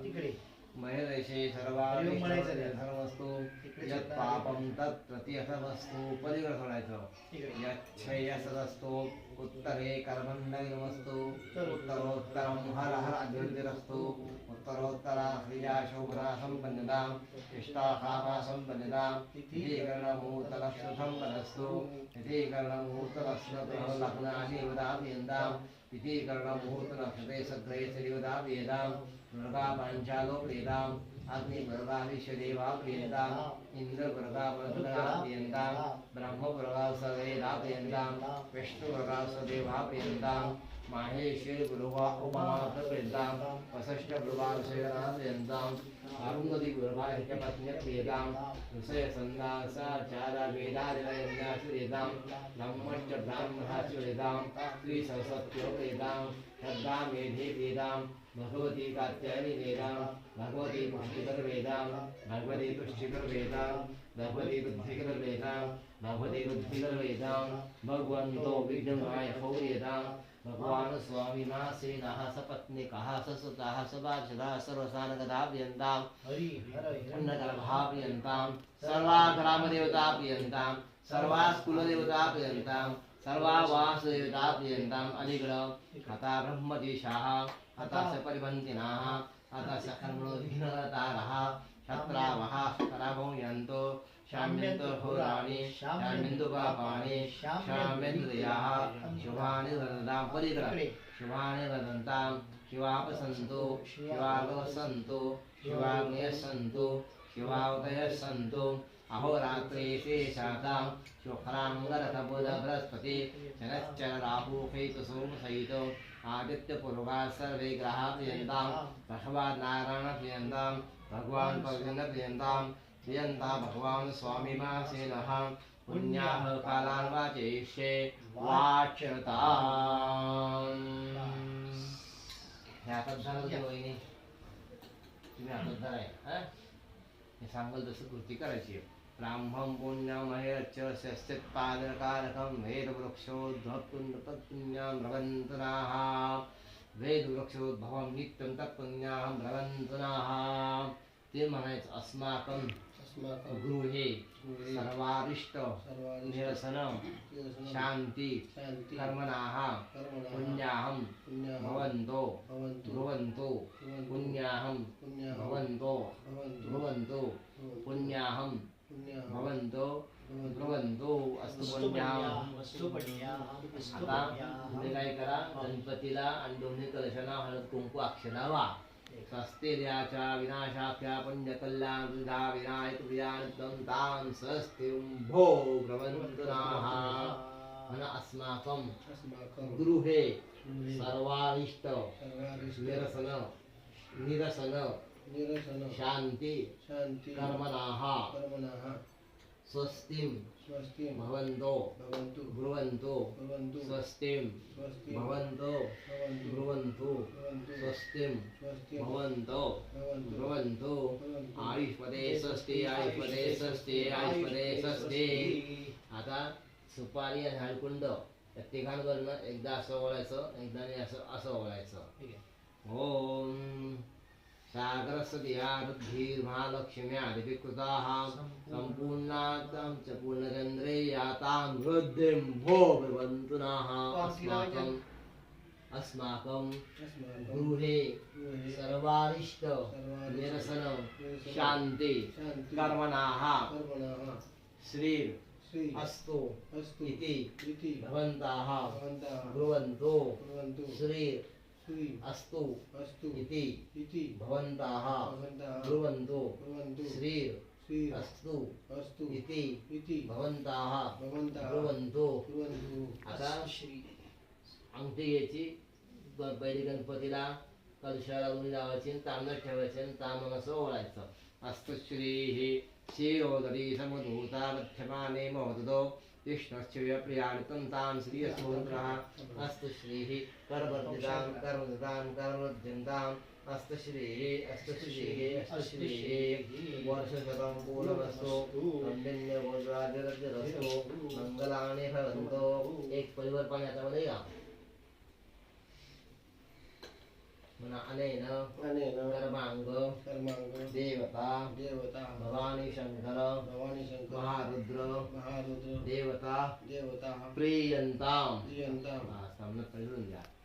तिकडे महेदेशे सर्वास्तु यत् पापं तत् प्रतिहतमस्तु पलीकडे सोडायचं यच्छयसदस्तु उत्तरे कर्मण्डगिनमस्तु उत्तरोत्तरं हर हर अभिवृद्धिरस्तु उत्तरोत्तरा क्रिया शोभना सम्पन्नताम् इष्टाकामा सम्पन्नताम् तिथीकरणमुहूर्तलक्षणं वदस्तु तिथीकरणमुहूर्तलक्षणलग्नादिवदाभियन्ताम् तिथीकरणमुहूर्तलक्षते सग्रहे सदिवदाभियताम् दुर्गा पांचालो प्रियताम् अग्नि दुर्गा विश्वदेवा प्रियताम् इंद्र दुर्गा वरुणा प्रियताम् ब्रह्म दुर्गा सवेदा प्रियताम् विष्णु दुर्गा सदेवा प्रियताम् माहेश्वरी दुर्गा उमा प्रियताम् वसिष्ठ दुर्गा विषयना प्रियताम् अरुंधति दुर्गा पत्नी प्रियताम् विषय संदासाचारा वेदादिवयन्या प्रियताम् ब्रह्मश्च ब्राह्मणा प्रियताम् श्री सरस्वती प्रियताम् श्रद्धा मेधे प्रियताम् भगवती कात्यायनी वेदां भगवती पुष्टिकर वेदां भगवती तुष्टिकर वेदां भगवती बुद्धिकर वेदां भगवती बुद्धिकर वेदां भगवन्तो विघ्नमय वेदां भगवान स्वामी नासेनः सपत्निकः ससुतः सभाषदः सर्वसानगदाभ्यन्तां अन्नगर्भाभ्यन्तां सर्वाग्रामदेवताभ्यन्तां सर्वास्कुलदेवताभ्यन्तां सर्वावासदेवताभ्यन्तां अलिगढ कथा ब्रह्मदेशाः अतः परिबन्धिनाः अतः कर्मणोऽधीनतारः शत्रावः करावो यन्तो शाम्यन्तो होराणि शाम्यन्तो पापानि शाम्यन्द्रियाः शुभानि वदन्तां परिग्रह शुभानि वदन्तां शिवापसन्तो शिवावसन्तो शिवाग्नयस्सन्तो शिवावतयस्सन्तो अहोरात्रे शेषातां शुक्राङ्गरथबुध बृहस्पति शनश्चर राहु केतुसोमसहितो आदित्यपूर्वा सर्वे ग्रहा प्रियन्तां भगवान् नारायण प्रियन्तां भगवान् पर्जन प्रियन्तां प्रियन्ता भगवान् स्वामी मासेनः पुण्याः कालान् वाचयिष्ये वाच्यताम् ह्या पद्धतीने वहिनी तुम्ही हातात धराय हे सांगल तसं कृती करायची ब्राह्मं पुण्यमहेरच्च स्थित्पादनकारकं वेदवृक्षोद्भवत्पुण्य तत्पुण्यां भ्रवन्तुनाः वेदवृक्षोद्भवं नित्यं तत्पुण्यां भ्रवन्तुनाः ते म्हणायचं अस्माकं गृहे सर्वारिष्ट निरसन शांती कर्मणाः पुण्याहं भवन्तो ब्रुवन्तो पुण्याहं भवन्तो ब्रुवन्तो पुण्याहं भवन्तो ब्रुवन्तो अस्तु पुण्याहं आता तुम्ही काय करा गणपतीला आणि दोन्ही कलशांना हळद कुंकू अक्षदा वा स्वस्तिर्याचा विनाशाख्या पुण्यकल्याणवृद्धा विनायकप्रियानन्दं स्वस्तिं भो भ्रवन्तुनाः मन अस्माकं गृहे सर्वारिष्ट निरसन शान्ति कर्मणाः स्वस्तिं भवन्तो ब्रुवन्तो स्वस्तिं भवन्तो ब्रुवन्तु स्वस्तिं भवन्तो ब्रुवन्तु आयुष्पदे स्वस्ति आयुष्पदे स्वस्ति आयुष्पदे स्वस्ति आता सुपारी आणि हळकुंड या तिघांवरनं एकदा असं ओळायचं एकदा असं ओळायचं ओम सागरस्य बुद्धिर्महालक्ष्म्यादिकृताः सम्पूर्णातां च पूर्णचन्द्रे यातां वृद्धिं भो भवन्तुनाः अस्माकं गृहे सर्वारिष्ट निरसन शान्ति कर्मणाः श्री अस्तु इति भवन्ताः ब्रुवन्तु श्री अस्तु इति भवन्ताः ब्रुवन्तु श्री अस्तु इति भवन्ताः ब्रुवन्तु आता अंगठी घ्यायची बैली गणपतीला कलशाला उडी लावायची तांदूळ ठेवायचे आणि तांदूळ असं ओळायचं अस्तु श्रीः शिरोदरी समधूता मध्यमाने महोदतो विष्णुश्च प्रियाणितं तां श्रीयसोन्द्रः अस्तु श्रीः करवर्धितां कर्मदां कर्मध्यन्ताम् अस्तु श्रीः अस्तु श्रीः अस्तु श्रीः वर्षशतं पूर्णमस्तु अन्यन्यभोजराजरजरस्तु मंगलानि भवन्तु एक परिवार पाणी हातामध्ये घ्या अनेन कर्मांग देवता भवानी शंकर महारुद्र देवता प्रियंताम. सामने पडून घ्या.